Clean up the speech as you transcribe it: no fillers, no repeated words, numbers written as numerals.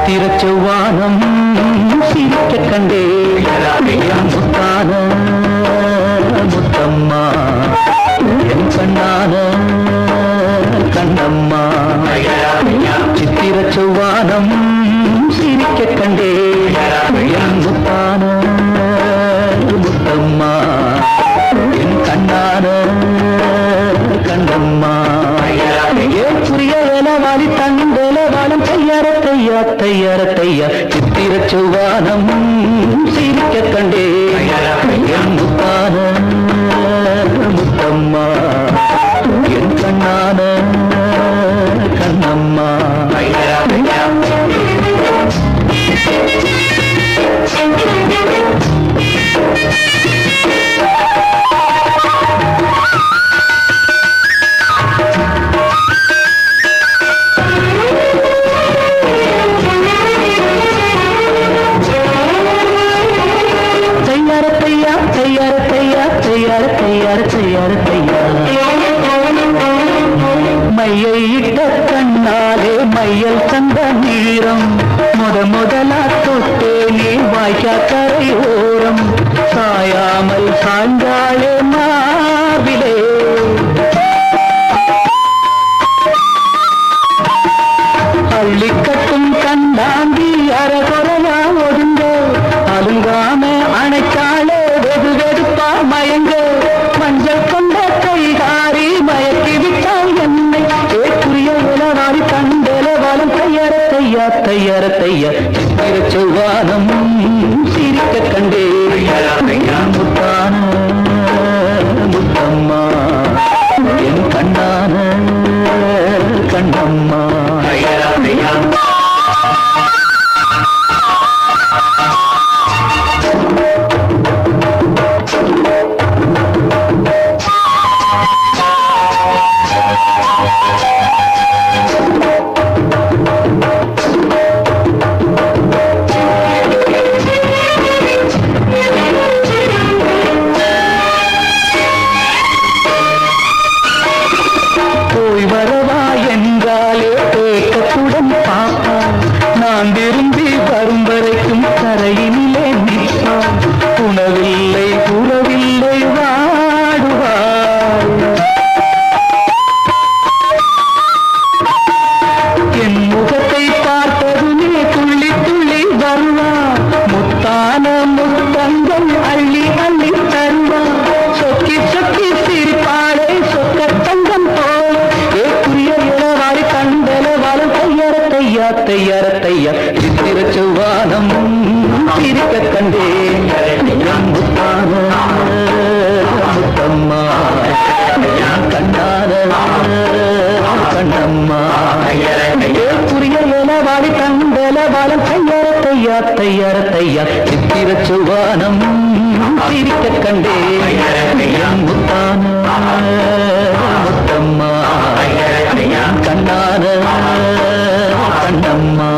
சித்திர செவ்வானம் சிரிக்க கண்டே முத்தான முத்தம்மா என் கண்ணான கண்ணம்மா சித்திர செவ்வானம் சிரிக்க கண்டே என் முத்தான முத்தம்மா என் கண்ணான கண்ணம்மா ஏன் புரிய வேலவாளி தங்கும் வேலவாளும் தையார தையா தையார தையா சித்திர செவ்வானம் சிரிக்க கண்டே என் முத்தான முத்தம்மா என் கண்ணான கண்ணம்மா மையை இட்ட கண்ணாலே மையல் தந்த நீரம் முதலா தொட்டேனே வாய்க்கா கரை ஓரம் சாயாமல் சாய்ந்தாளே மாவிலே அள்ளிக்கட்டும் கண்டாங்கி அரகுறையா ஒதுங்க அலுங்காம அணைக்காளே வெகு வெடுப்பா மயங்க மஞ்சள் கொண்ட கைகாரி மயக்கி விட்டால் என்னை ஏற்குரிய உலவாரி கண்டலவாலும் தையர தையா தையர தையா சித்திர செவ்வானம் சிரிக்க கண்டே முத்தான முத்தம்மா என் கண்ணான கண்ணம்மா நான் விரும்பி வரும் வரைக்கும் கரையினிலே நிற்பான் உணவில்லை உறவில்லை வாடுவாள் என் முகத்தை பார்த்ததுமே துள்ளி துள்ளி வருவான் முத்தான முத்தங்கள் அள்ளி அள்ளி தருவான் சொக்கி சொக்கி சிரிப்பாளை சொக்க தங்கம் போல ஏக்குரிய இளவாரி கண்டலவாளும் தையர தையா தையர தையா சித்திர செவ்வானம் சிரிக்க கண்டே முத்தான முத்தம்மா கண்ணான கண்ணம்மா புரிய இளவாடி கண்டலவாளும் தையர தையா தையர தையா சித்திர செவ்வானம் சிரிக்க கண்டே முத்தான முத்தம்மா கண்ணான கண்ணம்மா